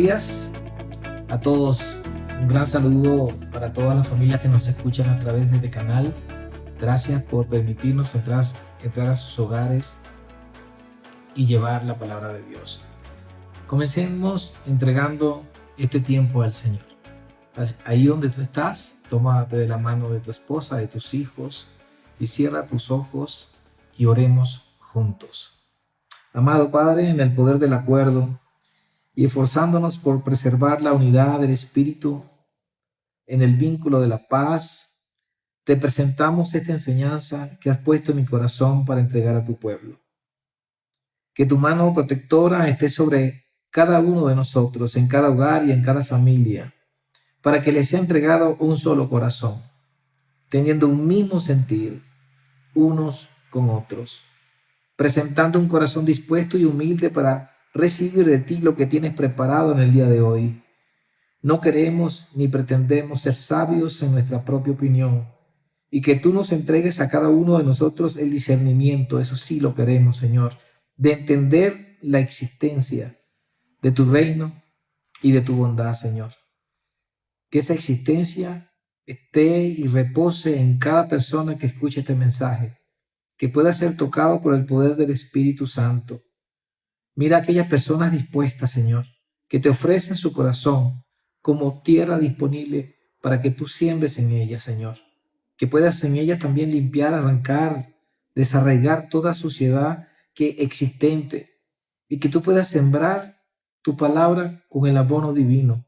días a todos. Un gran saludo para todas las familias que nos escuchan a través de este canal. Gracias por permitirnos entrar a sus hogares y llevar la palabra de Dios. Comencemos entregando este tiempo al Señor. Ahí donde tú estás, tómate de la mano de tu esposa, de tus hijos y cierra tus ojos y oremos juntos. Amado Padre, en el poder del acuerdo y esforzándonos por preservar la unidad del Espíritu en el vínculo de la paz, te presentamos esta enseñanza que has puesto en mi corazón para entregar a tu pueblo. Que tu mano protectora esté sobre cada uno de nosotros, en cada hogar y en cada familia, para que les sea entregado un solo corazón, teniendo un mismo sentir unos con otros, presentando un corazón dispuesto y humilde para recibir de ti lo que tienes preparado en el día de hoy. No queremos ni pretendemos ser sabios en nuestra propia opinión, y que tú nos entregues a cada uno de nosotros el discernimiento, eso sí lo queremos, Señor, de entender la existencia de tu reino y de tu bondad, Señor. Que esa existencia esté y repose en cada persona que escuche este mensaje, que pueda ser tocado por el poder del Espíritu Santo. Mira a aquellas personas dispuestas, Señor, que te ofrecen su corazón como tierra disponible para que tú siembres en ellas, Señor. Que puedas en ellas también limpiar, arrancar, desarraigar toda suciedad que existente, y que tú puedas sembrar tu palabra con el abono divino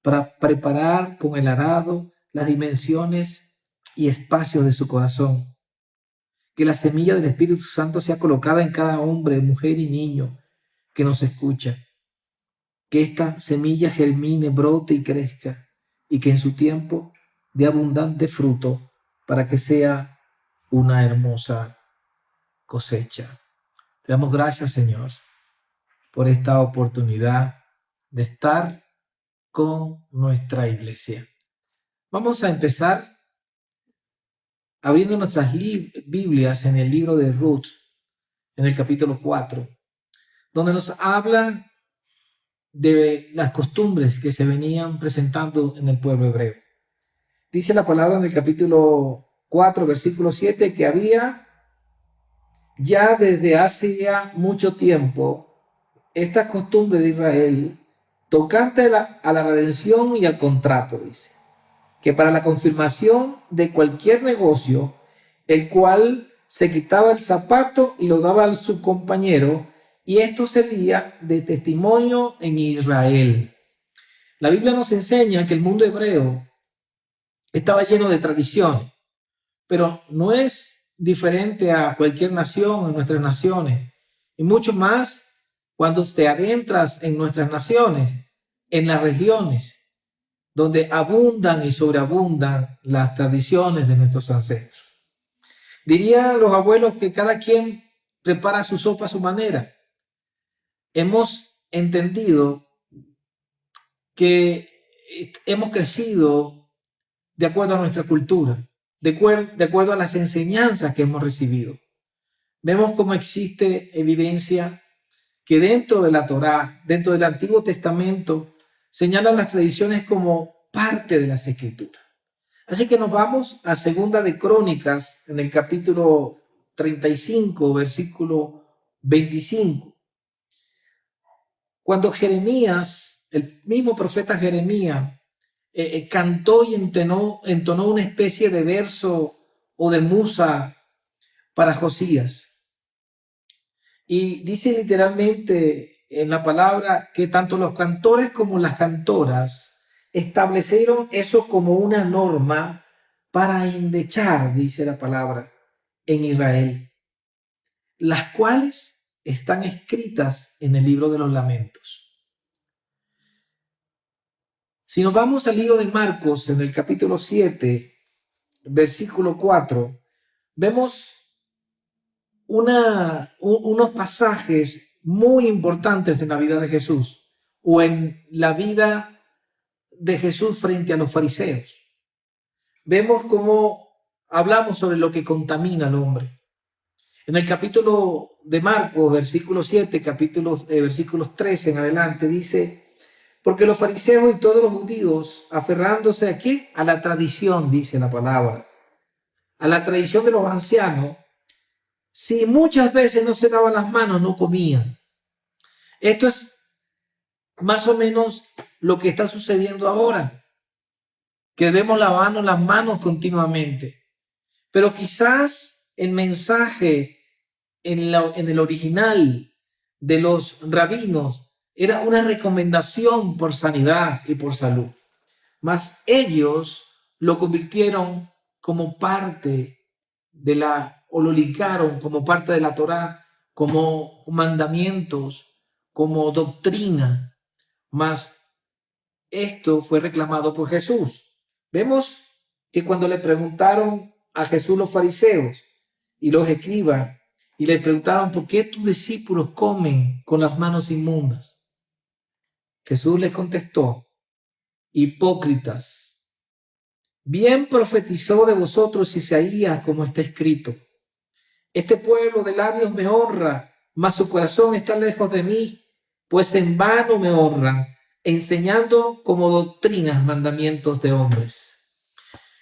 para preparar con el arado las dimensiones y espacios de su corazón. Que la semilla del Espíritu Santo sea colocada en cada hombre, mujer y niño que nos escucha. Que esta semilla germine, brote y crezca, y que en su tiempo dé abundante fruto para que sea una hermosa cosecha. Te damos gracias, Señor, por esta oportunidad de estar con nuestra iglesia. Vamos a empezar abriendo nuestras Biblias en el libro de Ruth, en el capítulo 4, donde nos habla de las costumbres que se venían presentando en el pueblo hebreo. Dice la palabra en el capítulo 4, versículo 7, que había ya desde hace ya mucho tiempo esta costumbre de Israel tocante a la redención y al contrato, dice, que para la confirmación de cualquier negocio, el cual se quitaba el zapato y lo daba a su compañero, y esto servía de testimonio en Israel. La Biblia nos enseña que el mundo hebreo estaba lleno de tradiciones, pero no es diferente a cualquier nación, en nuestras naciones, y mucho más cuando te adentras en nuestras naciones, en las regiones donde abundan y sobreabundan las tradiciones de nuestros ancestros. Dirían los abuelos que cada quien prepara su sopa a su manera. Hemos entendido que hemos crecido de acuerdo a nuestra cultura, de acuerdo a las enseñanzas que hemos recibido. Vemos cómo existe evidencia que dentro de la Torá, dentro del Antiguo Testamento, señalan las tradiciones como parte de las Escrituras. Así que nos vamos a Segunda de Crónicas, en el capítulo 35, versículo 25. Cuando Jeremías, el mismo profeta Jeremías, cantó y entonó una especie de verso o de musa para Josías. Y dice literalmente en la palabra que tanto los cantores como las cantoras establecieron eso como una norma para endechar, dice la palabra, en Israel, las cuales están escritas en el libro de los lamentos. Si nos vamos al libro de Marcos, en el capítulo 7, versículo 4, vemos unos pasajes muy importantes en la vida de Jesús o en la vida de Jesús frente a los fariseos. Vemos cómo hablamos sobre lo que contamina al hombre. En el capítulo de Marcos, versículo 7, versículos 13 en adelante, dice: Porque los fariseos y todos los judíos, aferrándose ¿a qué? A la tradición, dice la palabra, a la tradición de los ancianos, si muchas veces no se daban las manos, no comían. Esto es más o menos lo que está sucediendo ahora, que debemos lavarnos las manos continuamente. Pero quizás el mensaje en el original de los rabinos era una recomendación por sanidad y por salud. Mas ellos lo convirtieron como parte o lo ligaron como parte de la Torá, como mandamientos, como doctrina. Mas esto fue reclamado por Jesús. Vemos que cuando le preguntaron a Jesús los fariseos y los escribas, y le preguntaron, ¿por qué tus discípulos comen con las manos inmundas? Jesús les contestó, hipócritas, bien profetizó de vosotros Isaías, como está escrito. Este pueblo de labios me honra, mas su corazón está lejos de mí, pues en vano me honran, enseñando como doctrinas mandamientos de hombres.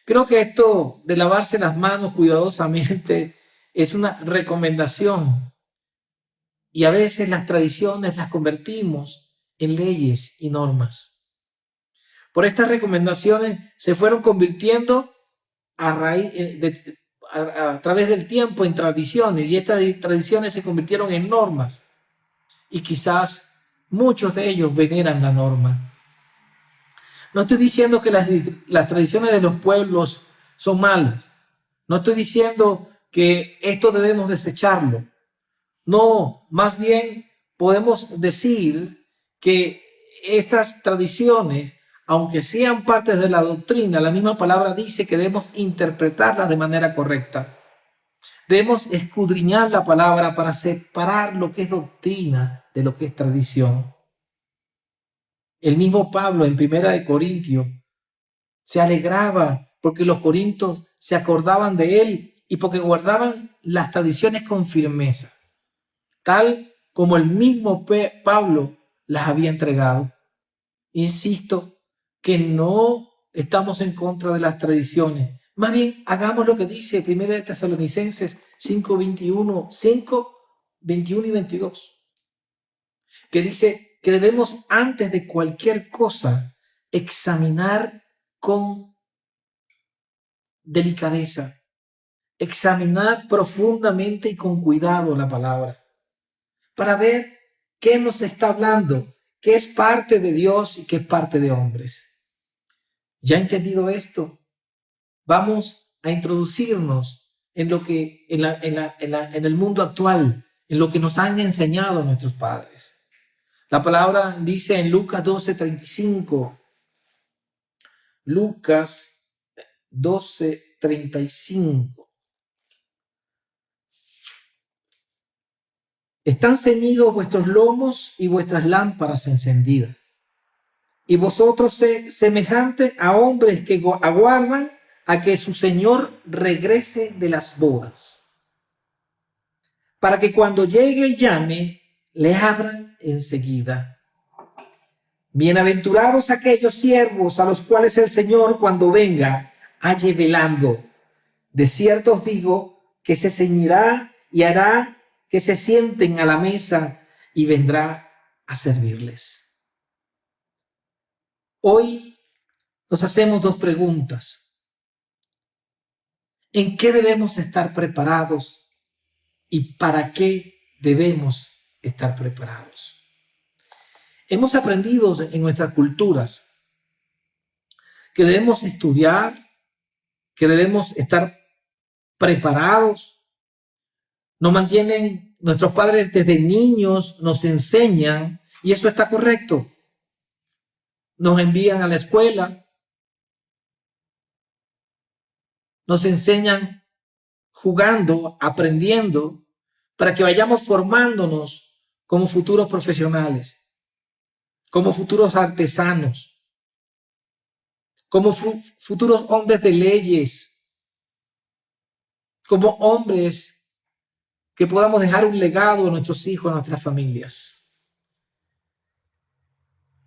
Creo que esto de lavarse las manos cuidadosamente es una recomendación, y a veces las tradiciones las convertimos en leyes y normas. Por estas recomendaciones se fueron convirtiendo a través del tiempo en tradiciones, y estas tradiciones se convirtieron en normas, y quizás muchos de ellos veneran la norma. No estoy diciendo que las tradiciones de los pueblos son malas. No estoy diciendo que esto debemos desecharlo. No, más bien podemos decir que estas tradiciones, aunque sean parte de la doctrina, la misma palabra dice que debemos interpretarlas de manera correcta. Debemos escudriñar la palabra para separar lo que es doctrina de lo que es tradición. El mismo Pablo en 1 Corintios se alegraba porque los corintios se acordaban de él y porque guardaban las tradiciones con firmeza, tal como el mismo Pablo las había entregado. Insisto que no estamos en contra de las tradiciones. Más bien, hagamos lo que dice 1 Tesalonicenses 5:21 y 22, que dice que debemos antes de cualquier cosa examinar con delicadeza, examinar profundamente y con cuidado la palabra, para ver qué nos está hablando, qué es parte de Dios y qué es parte de hombres. Ya entendido esto, vamos a introducirnos en lo que en el mundo actual, en lo que nos han enseñado nuestros padres. La palabra dice en Lucas 12:35, Lucas 12:35. Están ceñidos vuestros lomos y vuestras lámparas encendidas. Y vosotros semejantes a hombres que aguardan a que su Señor regrese de las bodas, para que cuando llegue y llame, le abran enseguida. Bienaventurados aquellos siervos a los cuales el Señor, cuando venga, halle velando. De cierto os digo que se ceñirá y hará que se sienten a la mesa y vendrá a servirles. Hoy nos hacemos dos preguntas. ¿En qué debemos estar preparados y para qué debemos estar preparados? Hemos aprendido en nuestras culturas que debemos estudiar, que debemos estar preparados. Nos mantienen, nuestros padres desde niños nos enseñan, y eso está correcto. Nos envían a la escuela, nos enseñan jugando, aprendiendo, para que vayamos formándonos como futuros profesionales, como futuros artesanos, como futuros hombres de leyes, como hombres que podamos dejar un legado a nuestros hijos, a nuestras familias.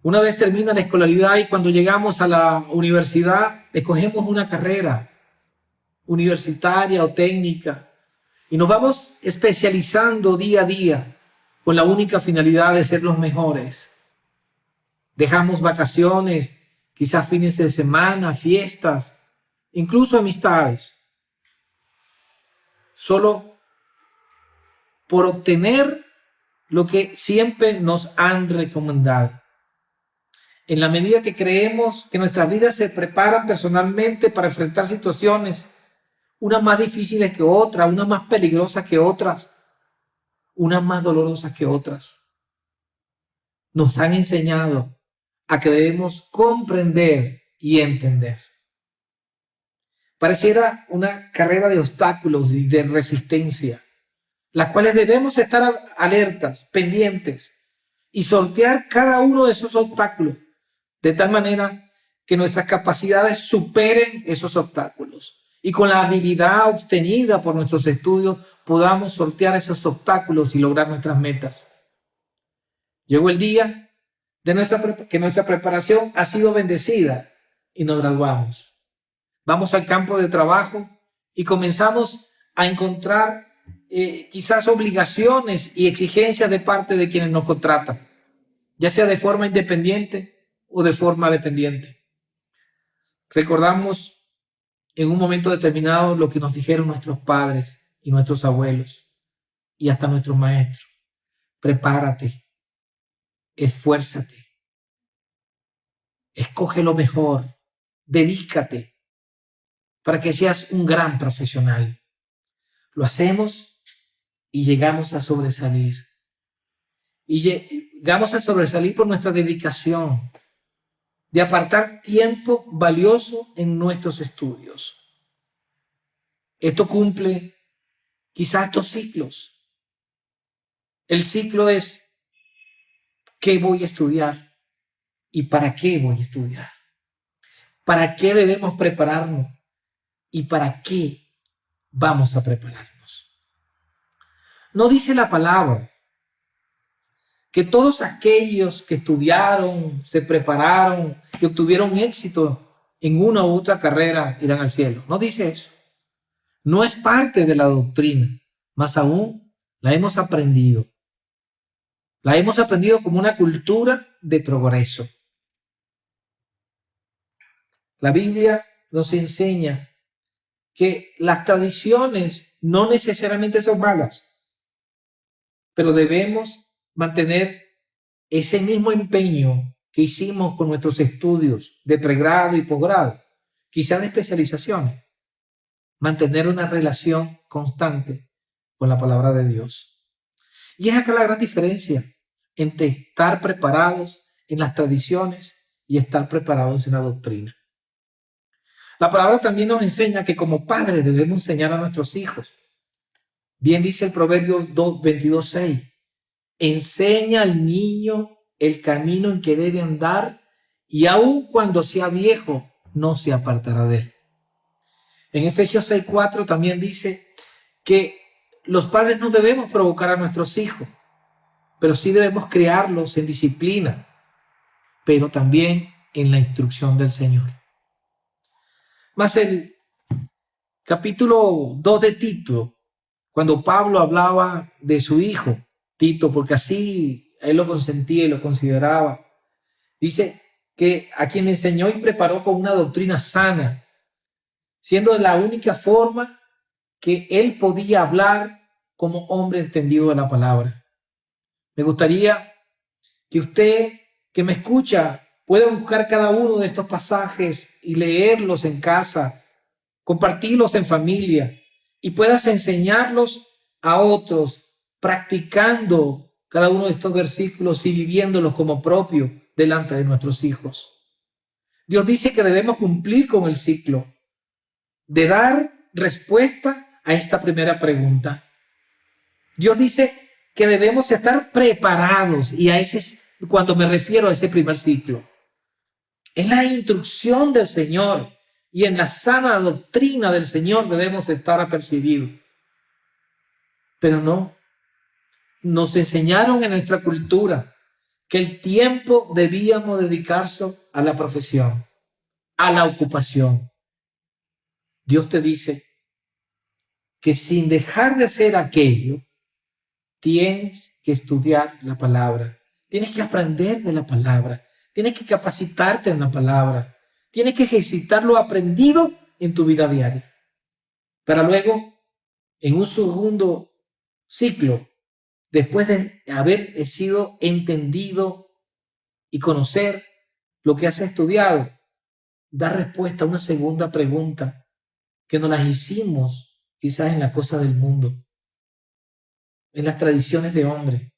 Una vez termina la escolaridad y cuando llegamos a la universidad, escogemos una carrera universitaria o técnica y nos vamos especializando día a día con la única finalidad de ser los mejores. Dejamos vacaciones, quizás fines de semana, fiestas, incluso amistades, solo por obtener lo que siempre nos han recomendado. En la medida que creemos que nuestras vidas se preparan personalmente para enfrentar situaciones, unas más difíciles que otras, unas más peligrosas que otras, unas más dolorosas que otras, nos han enseñado a que debemos comprender y entender. Pareciera una carrera de obstáculos y de resistencia, las cuales debemos estar alertas, pendientes y sortear cada uno de esos obstáculos de tal manera que nuestras capacidades superen esos obstáculos y con la habilidad obtenida por nuestros estudios podamos sortear esos obstáculos y lograr nuestras metas. Llegó el día de que nuestra preparación ha sido bendecida y nos graduamos. Vamos al campo de trabajo y comenzamos a encontrar quizás obligaciones y exigencias de parte de quienes nos contratan, ya sea de forma independiente o de forma dependiente. Recordamos en un momento determinado lo que nos dijeron nuestros padres y nuestros abuelos y hasta nuestros maestros. Prepárate, esfuérzate, escoge lo mejor, dedícate para que seas un gran profesional. Lo hacemos y llegamos a sobresalir. Y llegamos a sobresalir por nuestra dedicación de apartar tiempo valioso en nuestros estudios. Esto cumple quizás 2 ciclos. El ciclo es ¿qué voy a estudiar? ¿Y para qué voy a estudiar? ¿Para qué debemos prepararnos? ¿Y para qué vamos a prepararnos? No dice la palabra que todos aquellos que estudiaron, se prepararon y obtuvieron éxito en una u otra carrera irán al cielo. No dice eso. No es parte de la doctrina, más aún la hemos aprendido. La hemos aprendido como una cultura de progreso. La Biblia nos enseña que las tradiciones no necesariamente son malas, pero debemos mantener ese mismo empeño que hicimos con nuestros estudios de pregrado y posgrado, quizás de especializaciones, mantener una relación constante con la palabra de Dios. Y es acá la gran diferencia entre estar preparados en las tradiciones y estar preparados en la doctrina. La palabra también nos enseña que como padres debemos enseñar a nuestros hijos. Bien dice el Proverbio 22:6. Enseña al niño el camino en que debe andar y aun cuando sea viejo no se apartará de él. En Efesios 6:4 también dice que los padres no debemos provocar a nuestros hijos, pero sí debemos criarlos en disciplina, pero también en la instrucción del Señor. Más el capítulo 2 de Tito, cuando Pablo hablaba de su hijo, Tito, porque así él lo consentía y lo consideraba, dice que a quien enseñó y preparó con una doctrina sana, siendo la única forma que él podía hablar como hombre entendido de la palabra. Me gustaría que usted que me escucha pueda buscar cada uno de estos pasajes y leerlos en casa, compartirlos en familia y puedas enseñarlos a otros practicando cada uno de estos versículos y viviéndolos como propio delante de nuestros hijos. Dios dice que debemos cumplir con el ciclo de dar respuesta a esta primera pregunta. Dios dice que debemos estar preparados y a ese es cuando me refiero a ese primer ciclo. Es la instrucción del Señor y en la sana doctrina del Señor debemos estar apercibidos. Pero no, nos enseñaron en nuestra cultura que el tiempo debíamos dedicarse a la profesión, a la ocupación. Dios te dice que sin dejar de hacer aquello, tienes que estudiar la palabra, tienes que aprender de la palabra, tienes que capacitarte en la palabra, tienes que ejercitar lo aprendido en tu vida diaria, para luego, en un segundo ciclo, después de haber sido entendido y conocer lo que has estudiado, dar respuesta a una segunda pregunta que nos las hicimos quizás en la cosa del mundo, en las tradiciones de hombre.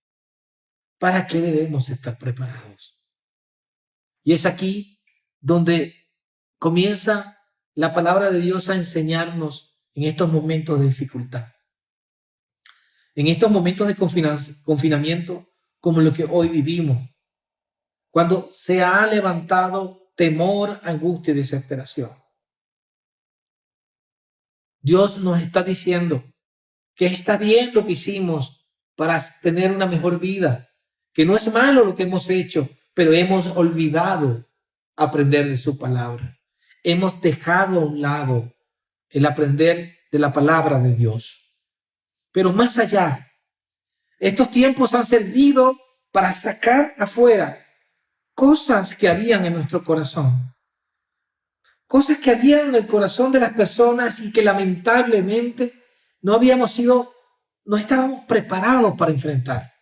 ¿Para qué debemos estar preparados? Y es aquí donde comienza la palabra de Dios a enseñarnos en estos momentos de dificultad, en estos momentos de confinamiento como lo que hoy vivimos, cuando se ha levantado temor, angustia y desesperación. Dios nos está diciendo que está bien lo que hicimos para tener una mejor vida, que no es malo lo que hemos hecho, pero hemos olvidado aprender de su palabra. Hemos dejado a un lado el aprender de la palabra de Dios. Pero más allá, estos tiempos han servido para sacar afuera cosas que habían en nuestro corazón. Cosas que habían en el corazón de las personas y que lamentablemente no estábamos preparados para enfrentar.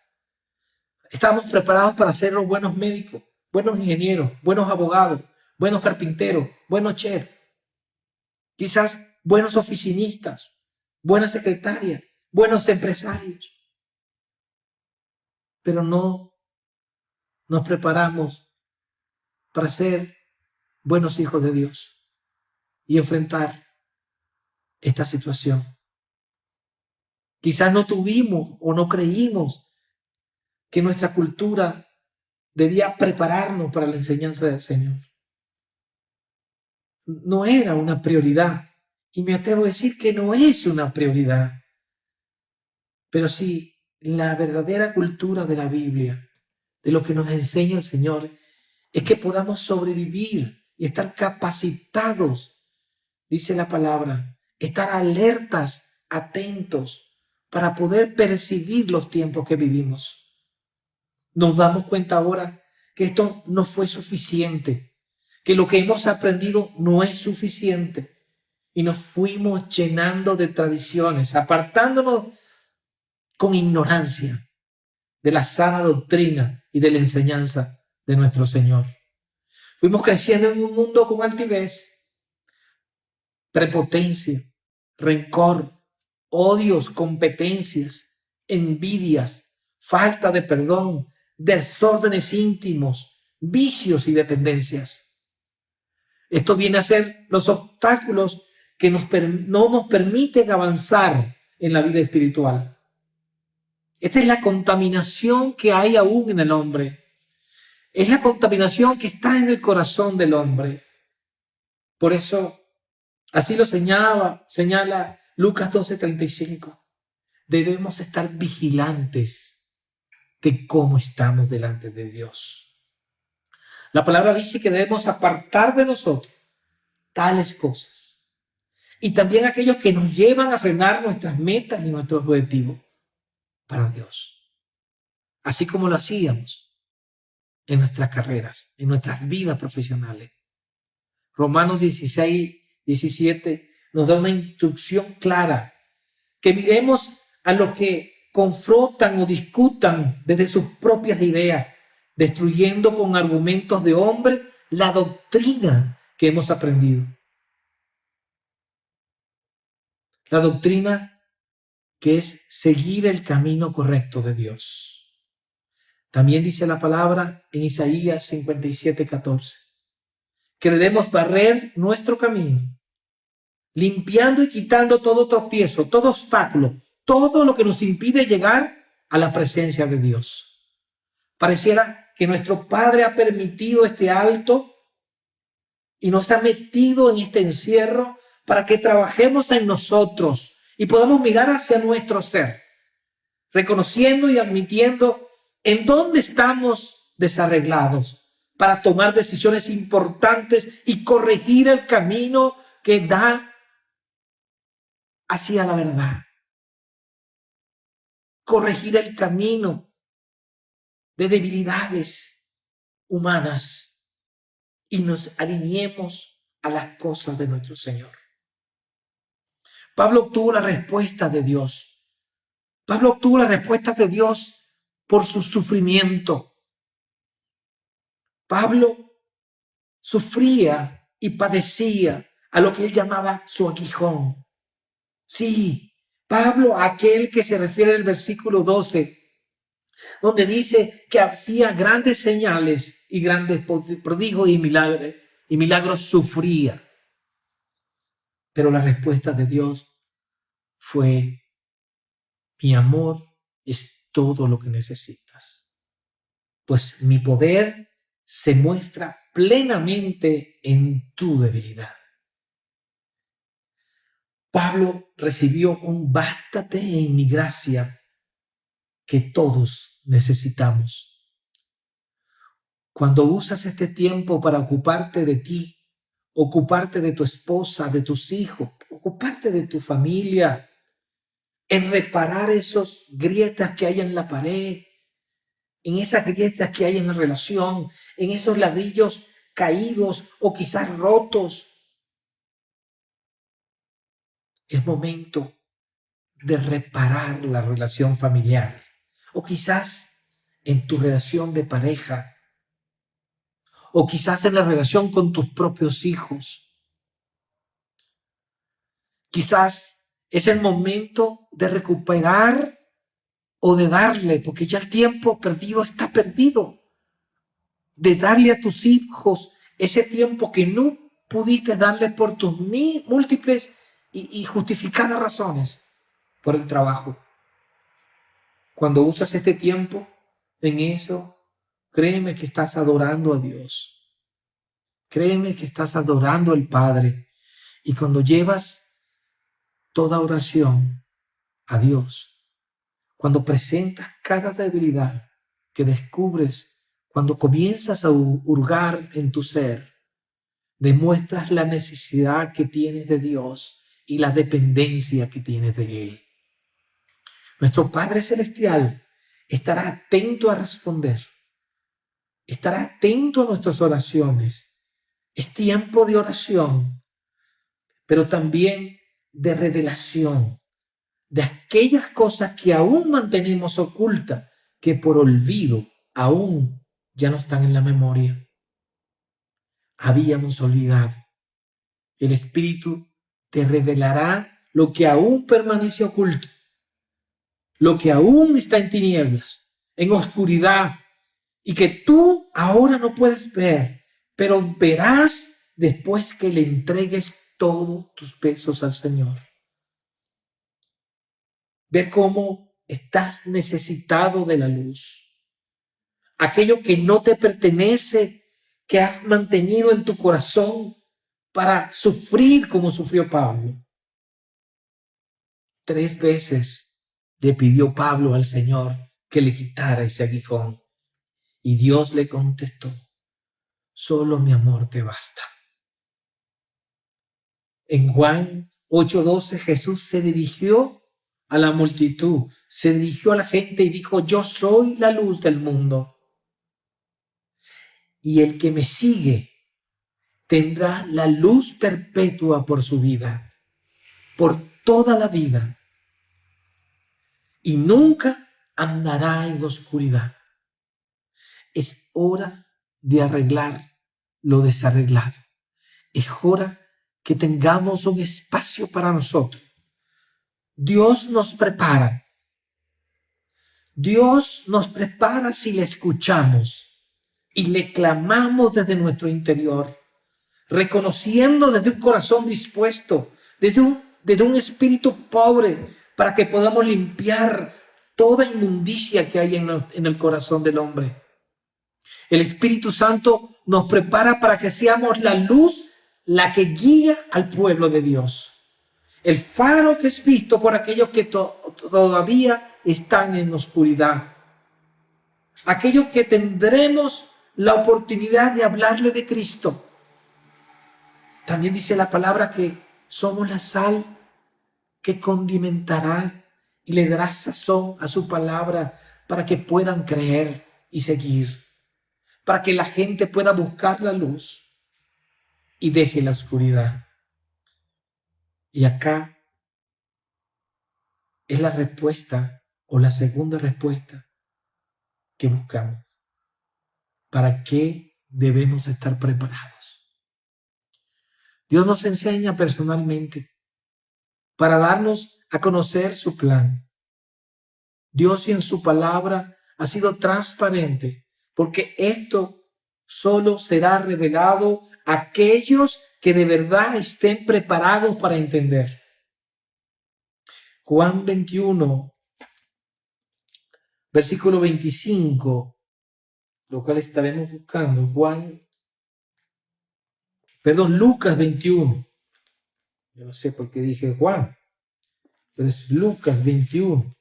Estábamos preparados para ser los buenos médicos, buenos ingenieros, buenos abogados, buenos carpinteros, buenos chefs, quizás buenos oficinistas, buenas secretarias, buenos empresarios. Pero no nos preparamos para ser buenos hijos de Dios y enfrentar esta situación. Quizás no tuvimos o no creímos que nuestra cultura debía prepararnos para la enseñanza del Señor. No era una prioridad, y me atrevo a decir que no es una prioridad. Pero sí, la verdadera cultura de la Biblia, de lo que nos enseña el Señor, es que podamos sobrevivir y estar capacitados, dice la palabra, estar alertas, atentos, para poder percibir los tiempos que vivimos. Nos damos cuenta ahora que esto no fue suficiente, que lo que hemos aprendido no es suficiente, y nos fuimos llenando de tradiciones, apartándonos con ignorancia de la sana doctrina y de la enseñanza de nuestro Señor. Fuimos creciendo en un mundo con altivez, prepotencia, rencor, odios, competencias, envidias, falta de perdón, desórdenes íntimos, vicios y dependencias. Esto viene a ser los obstáculos que no nos permiten avanzar en la vida espiritual. Esta es la contaminación que hay aún en el hombre. Es la contaminación que está en el corazón del hombre. Por eso, así lo señala Lucas 12:35. Debemos estar vigilantes de cómo estamos delante de Dios. La palabra dice que debemos apartar de nosotros tales cosas y también aquellos que nos llevan a frenar nuestras metas y nuestros objetivos para Dios, así como lo hacíamos en nuestras carreras, en nuestras vidas profesionales. Romanos 16:17 nos da una instrucción clara, que miremos a los que confrontan o discutan desde sus propias ideas, destruyendo con argumentos de hombre la doctrina que hemos aprendido. La doctrina que es seguir el camino correcto de Dios. También dice la palabra en Isaías 57:14, que debemos barrer nuestro camino, limpiando y quitando todo tropiezo, todo obstáculo, todo lo que nos impide llegar a la presencia de Dios. Pareciera que nuestro Padre ha permitido este alto y nos ha metido en este encierro para que trabajemos en nosotros y podamos mirar hacia nuestro ser, reconociendo y admitiendo en dónde estamos desarreglados, para tomar decisiones importantes y corregir el camino que da hacia la verdad. Corregir el camino de debilidades humanas y nos alineemos a las cosas de nuestro Señor. Pablo obtuvo la respuesta de Dios. Pablo obtuvo la respuesta de Dios por su sufrimiento. Pablo sufría y padecía a lo que él llamaba su aguijón. Sí, Pablo, aquel que se refiere al versículo 12, donde dice que hacía grandes señales y grandes prodigios y milagros, sufría. Pero la respuesta de Dios fue: mi amor es todo lo que necesitas, pues mi poder se muestra plenamente en tu debilidad. Pablo recibió un bástate en mi gracia que todos necesitamos. Cuando usas este tiempo para ocuparte de ti, ocuparte de tu esposa, de tus hijos, ocuparte de tu familia, en reparar esas grietas que hay en la pared, en esas grietas que hay en la relación, en esos ladrillos caídos o quizás rotos, es momento de reparar la relación familiar, o quizás en tu relación de pareja, o quizás en la relación con tus propios hijos. Quizás es el momento de recuperar o de darle, porque ya el tiempo perdido está perdido, de darle a tus hijos ese tiempo que no pudiste darle por tus múltiples y justificadas razones, por el trabajo. Cuando usas este tiempo en eso, créeme que estás adorando a Dios. Créeme que estás adorando al Padre. Y cuando llevas toda oración a Dios, cuando presentas cada debilidad que descubres, cuando comienzas a hurgar en tu ser, demuestras la necesidad que tienes de Dios y la dependencia que tienes de Él. Nuestro Padre Celestial estará atento a responder, estará atento a nuestras oraciones. Es tiempo de oración, pero también de revelación de aquellas cosas que aún mantenemos ocultas, que por olvido aún ya no están en la memoria. Habíamos olvidado. El Espíritu te revelará lo que aún permanece oculto, lo que aún está en tinieblas, en oscuridad, y que tú ahora no puedes ver, pero verás después que le entregues todos tus pesos al Señor. Ver cómo estás necesitado de la luz. Aquello que no te pertenece, que has mantenido en tu corazón para sufrir como sufrió Pablo. 3 veces le pidió Pablo al Señor que le quitara ese aguijón. Y Dios le contestó: solo mi amor te basta. En Juan 8:12 Jesús se dirigió a la multitud, se dirigió a la gente y dijo: yo soy la luz del mundo. Y el que me sigue tendrá la luz perpetua por su vida, por toda la vida, y nunca andará en oscuridad. Es hora de arreglar lo desarreglado. Es hora que tengamos un espacio para nosotros. Dios nos prepara. Dios nos prepara si le escuchamos y le clamamos desde nuestro interior, reconociendo desde un corazón dispuesto, desde un espíritu pobre, para que podamos limpiar toda inmundicia que hay en el corazón del hombre. El Espíritu Santo nos prepara para que seamos la luz, la que guía al pueblo de Dios. El faro que es visto por aquellos que todavía están en oscuridad. aquellos que tendremos la oportunidad de hablarle de Cristo. También dice la palabra que somos la sal que condimentará y le dará sazón a su palabra para que puedan creer y seguir, para que la gente pueda buscar la luz y deje la oscuridad. Y acá es la respuesta o la segunda respuesta que buscamos. ¿Para qué debemos estar preparados? Dios nos enseña personalmente para darnos a conocer su plan. Dios en su palabra ha sido transparente, porque esto solo será revelado a aquellos que de verdad estén preparados para entender. Juan 21, versículo 25, lo cual estaremos buscando. Lucas 21. Yo no sé por qué dije Juan, pero es Lucas 21,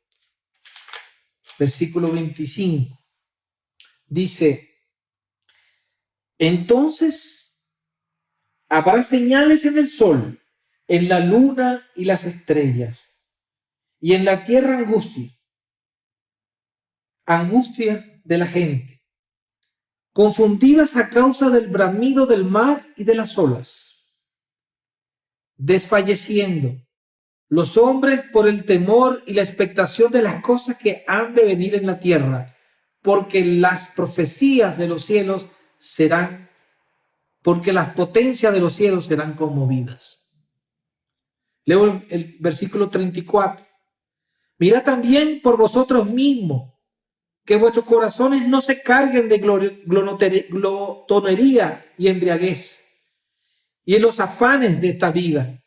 versículo 25. Dice: entonces habrá señales en el sol, en la luna y las estrellas, y en la tierra angustia de la gente, confundidas a causa del bramido del mar y de las olas, desfalleciendo los hombres por el temor y la expectación de las cosas que han de venir en la tierra, porque las profecías de los cielos porque las potencias de los cielos serán conmovidas. Leo el versículo 34. Mirad también por vosotros mismos, que vuestros corazones no se carguen de glotonería y embriaguez, y en los afanes de esta vida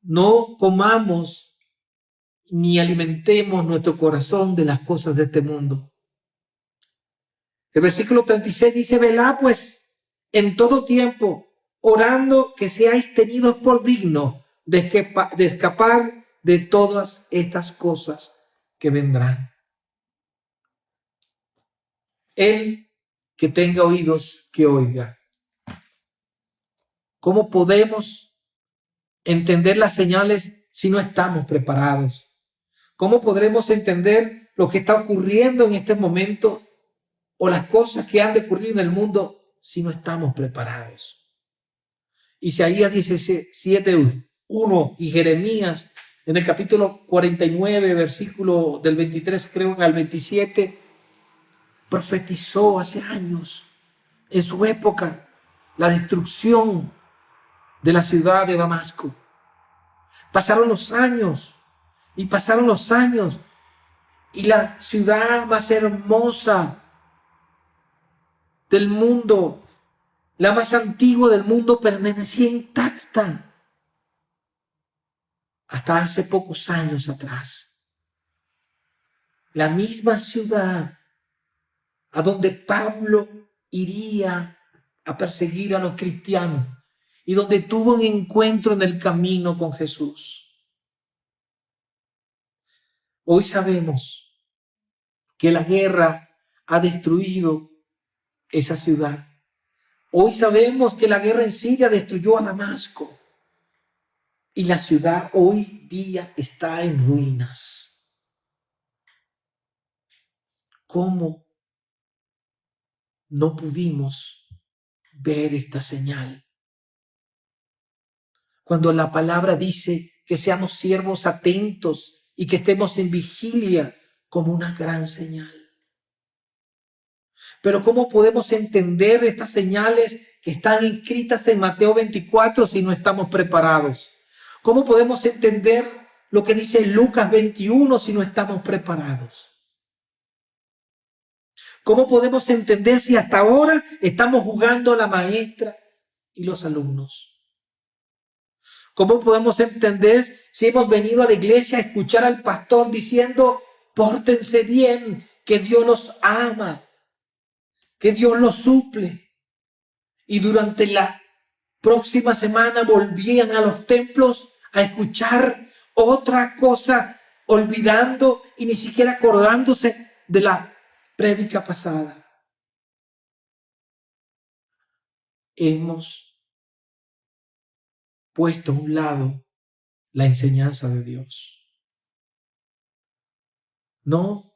no comamos ni alimentemos nuestro corazón de las cosas de este mundo. El versículo 36 dice: velad pues en todo tiempo, orando que seáis tenidos por dignos de escapar de todas estas cosas que vendrán. El que tenga oídos, que oiga. ¿Cómo podemos entender las señales si no estamos preparados? ¿Cómo podremos entender lo que está ocurriendo en este momento o las cosas que han de ocurrir en el mundo si no estamos preparados? Isaías 17:1 y Jeremías en el capítulo 49, versículo del 23 creo al 27, profetizó hace años, en su época, la destrucción de la ciudad de Damasco. Pasaron los años y la ciudad más hermosa del mundo, la más antigua del mundo, permanecía intacta hasta hace pocos años atrás. La misma ciudad a donde Pablo iría a perseguir a los cristianos y donde tuvo un encuentro en el camino con Jesús. Hoy sabemos que la guerra ha destruido esa ciudad. Hoy sabemos que la guerra en Siria destruyó a Damasco y la ciudad hoy día está en ruinas. ¿Cómo no pudimos ver esta señal? Cuando la palabra dice que seamos siervos atentos y que estemos en vigilia como una gran señal. Pero ¿cómo podemos entender estas señales que están escritas en Mateo 24 si no estamos preparados? ¿Cómo podemos entender lo que dice Lucas 21 si no estamos preparados? ¿Cómo podemos entender si hasta ahora estamos jugando a la maestra y los alumnos? ¿Cómo podemos entender si hemos venido a la iglesia a escuchar al pastor diciendo: pórtense bien, que Dios los ama, que Dios los suple? Y durante la próxima semana volvían a los templos a escuchar otra cosa, olvidando y ni siquiera acordándose de la prédica pasada, hemos puesto a un lado la enseñanza de Dios. No,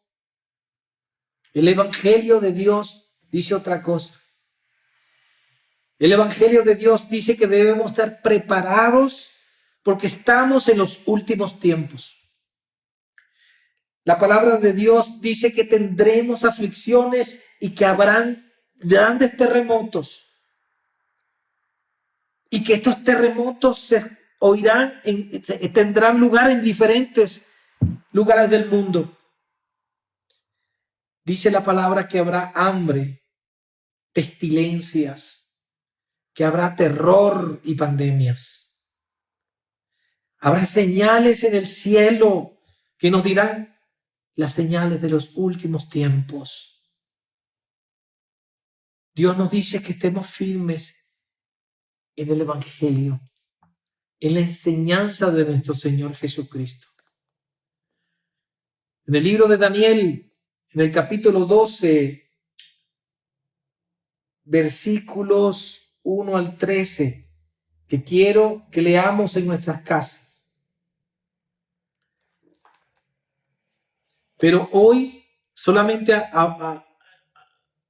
el Evangelio de Dios dice otra cosa. El Evangelio de Dios dice que debemos estar preparados porque estamos en los últimos tiempos. La palabra de Dios dice que tendremos aflicciones y que habrán grandes terremotos. Y que estos terremotos tendrán lugar en diferentes lugares del mundo. Dice la palabra que habrá hambre, pestilencias, que habrá terror y pandemias. Habrá señales en el cielo que nos dirán las señales de los últimos tiempos. Dios nos dice que estemos firmes en el Evangelio, en la enseñanza de nuestro Señor Jesucristo. En el libro de Daniel, en el capítulo 12, versículos 1 al 13, que quiero que leamos en nuestras casas. Pero hoy solamente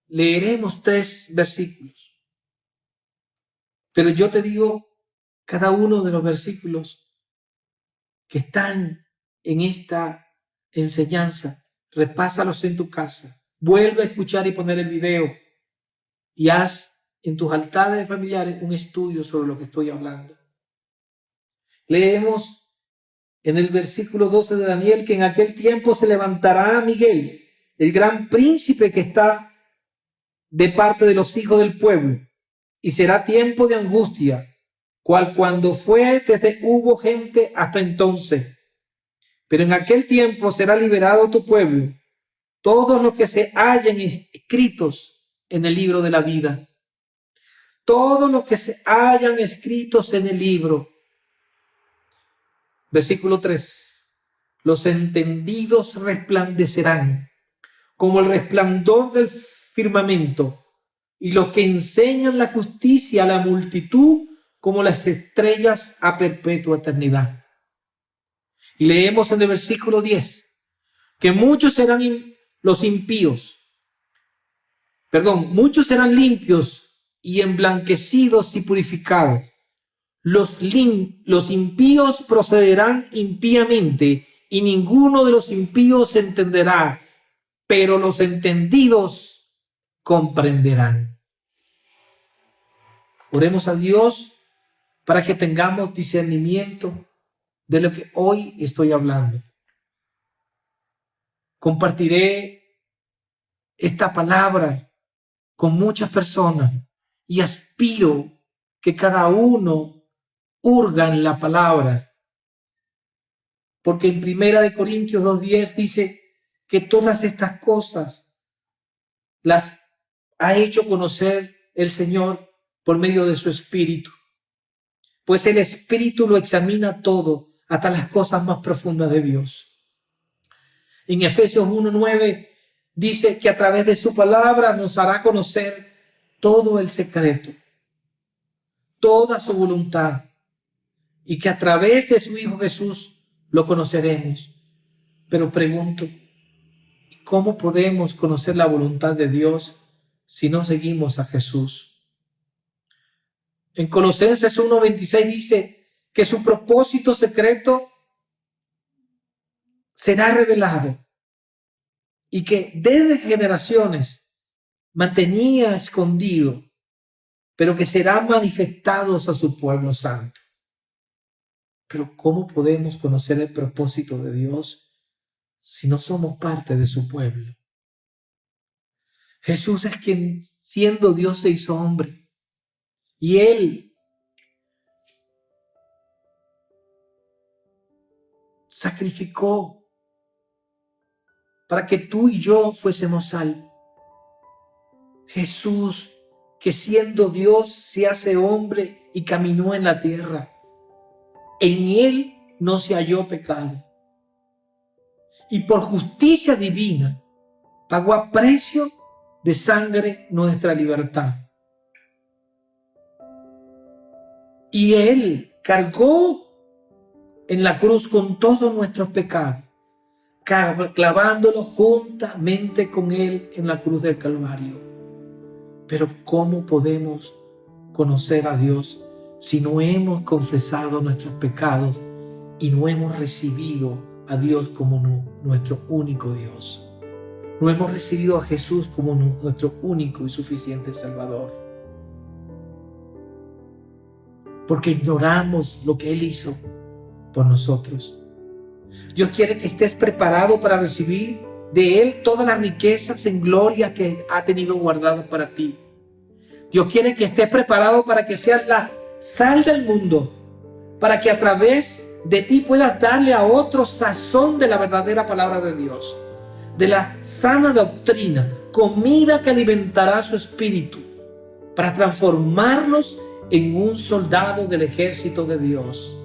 leeremos 3 versículos. Pero yo te digo, cada uno de los versículos que están en esta enseñanza, repásalos en tu casa. Vuelve a escuchar y poner el video y haz en tus altares familiares un estudio sobre lo que estoy hablando. Leemos en el versículo 12 de Daniel que en aquel tiempo se levantará Miguel, el gran príncipe que está de parte de los hijos del pueblo, y será tiempo de angustia, cual cuando fue desde hubo gente hasta entonces. Pero en aquel tiempo será liberado tu pueblo, todos los que se hallen escritos en el libro de la vida. Todos los que se hayan escritos en el libro. Versículo 3. Los entendidos resplandecerán como el resplandor del firmamento, y los que enseñan la justicia a la multitud como las estrellas a perpetua eternidad. Y leemos en el versículo 10 que muchos serán muchos serán limpios y emblanquecidos y purificados. Los impíos procederán impíamente y ninguno de los impíos entenderá, pero los entendidos comprenderán. Oremos a Dios para que tengamos discernimiento de lo que hoy estoy hablando. Compartiré esta palabra con muchas personas y aspiro que cada uno hurga en la palabra, porque en 1 Corintios 2:10 dice que todas estas cosas las ha hecho conocer el Señor por medio de su Espíritu, pues el Espíritu lo examina todo, hasta las cosas más profundas de Dios. En Efesios 1:9 dice que a través de su palabra nos hará conocer todo el secreto, toda su voluntad, y que a través de su Hijo Jesús lo conoceremos. Pero pregunto, ¿cómo podemos conocer la voluntad de Dios si no seguimos a Jesús? En Colosenses 1:26 dice que su propósito secreto será revelado y que desde generaciones mantenía escondido, pero que serán manifestados a su pueblo santo. Pero ¿cómo podemos conocer el propósito de Dios si no somos parte de su pueblo? Jesús es quien, siendo Dios, se hizo hombre. Y Él sacrificó para que tú y yo fuésemos salvos. Jesús, que siendo Dios, se hace hombre y caminó en la tierra. En Él no se halló pecado. Y por justicia divina, Pagó a precio de sangre nuestra libertad. Y Él cargó en la cruz con todos nuestros pecados, clavándolos juntamente con Él en la cruz del Calvario. Pero ¿cómo podemos conocer a Dios si no hemos confesado nuestros pecados y no hemos recibido a Dios como nuestro único Dios? No hemos recibido a Jesús como nuestro único y suficiente Salvador. Porque ignoramos lo que Él hizo por nosotros. Dios quiere que estés preparado para recibir de Él todas las riquezas en gloria que ha tenido guardadas para ti. Dios quiere que estés preparado para que seas la sal del mundo, para que a través de ti puedas darle a otros sazón de la verdadera palabra de Dios, de la sana doctrina, comida que alimentará su espíritu, para transformarlos en un soldado del ejército de Dios.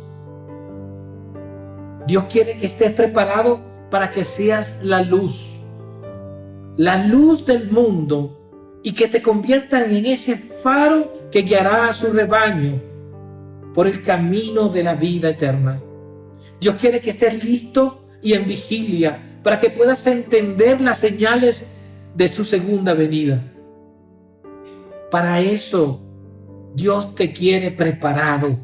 Dios quiere que estés preparado para que seas la luz del mundo, y que te conviertas en ese faro que guiará a su rebaño por el camino de la vida eterna. Dios quiere que estés listo y en vigilia para que puedas entender las señales de su segunda venida. Para eso Dios te quiere preparado.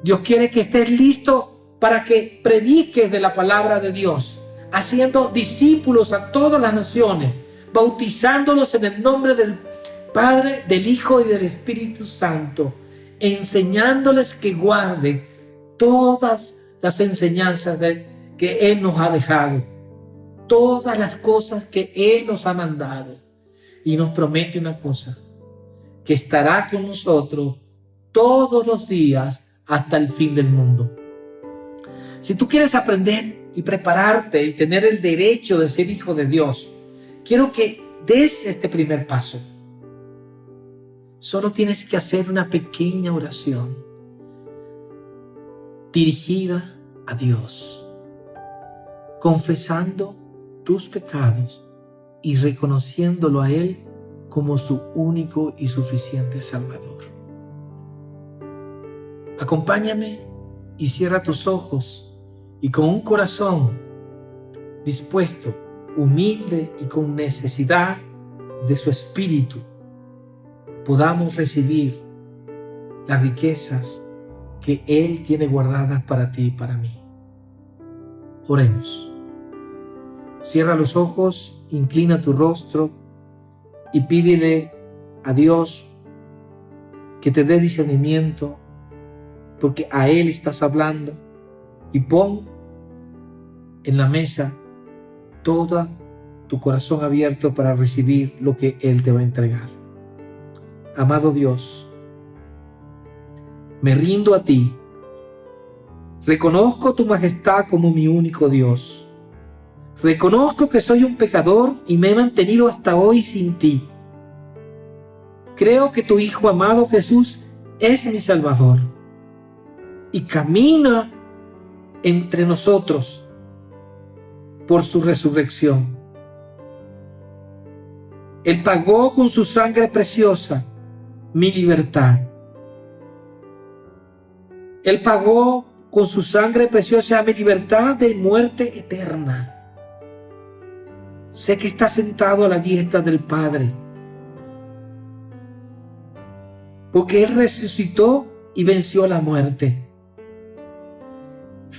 Dios quiere que estés listo para que prediques de la palabra de Dios, haciendo discípulos a todas las naciones, bautizándolos en el nombre del Padre, del Hijo y del Espíritu Santo, enseñándoles que guarden todas las enseñanzas que Él nos ha dejado, todas las cosas que Él nos ha mandado. Y nos promete una cosa, que estará con nosotros todos los días hasta el fin del mundo. Si tú quieres aprender y prepararte y tener el derecho de ser hijo de Dios, quiero que des este primer paso. Solo tienes que hacer una pequeña oración dirigida a Dios, confesando tus pecados y reconociéndolo a Él como su único y suficiente Salvador. Acompáñame y cierra tus ojos, y con un corazón dispuesto, humilde y con necesidad de su espíritu, podamos recibir las riquezas que Él tiene guardadas para ti y para mí. Oremos. Cierra los ojos, inclina tu rostro y pídele a Dios que te dé discernimiento, porque a Él estás hablando, y pon en la mesa todo tu corazón abierto para recibir lo que Él te va a entregar. Amado Dios, me rindo a ti. Reconozco tu majestad como mi único Dios. Reconozco que soy un pecador y me he mantenido hasta hoy sin ti. Creo que tu Hijo amado Jesús es mi Salvador y camina entre nosotros por su resurrección. Él pagó con su sangre preciosa mi libertad. Él pagó con su sangre preciosa mi libertad de muerte eterna. Sé que está sentado a la diestra del Padre, porque Él resucitó y venció la muerte.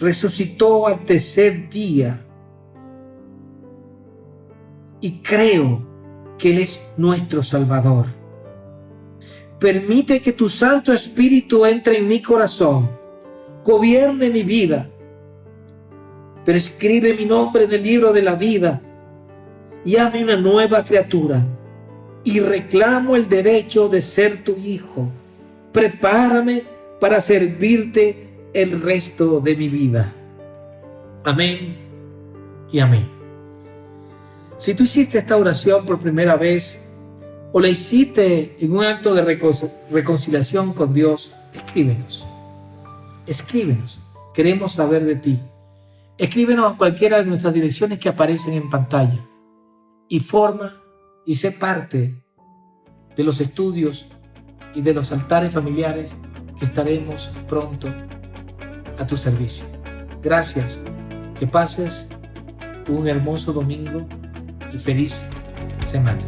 Resucitó al tercer día. Y creo que Él es nuestro Salvador. Permite que tu Santo Espíritu entre en mi corazón, gobierne mi vida, pero escribe mi nombre en el libro de la vida y hazme una nueva criatura, y reclamo el derecho de ser tu hijo. Prepárame para servirte el resto de mi vida. Amén y amén. Si tú hiciste esta oración por primera vez o la hiciste en un acto de reconciliación con Dios, escríbenos. Escríbenos. Queremos saber de ti. Escríbenos a cualquiera de nuestras direcciones que aparecen en pantalla. y forma y sé parte de los estudios y de los altares familiares que estaremos pronto a tu servicio. Gracias, que pases un hermoso domingo y feliz semana.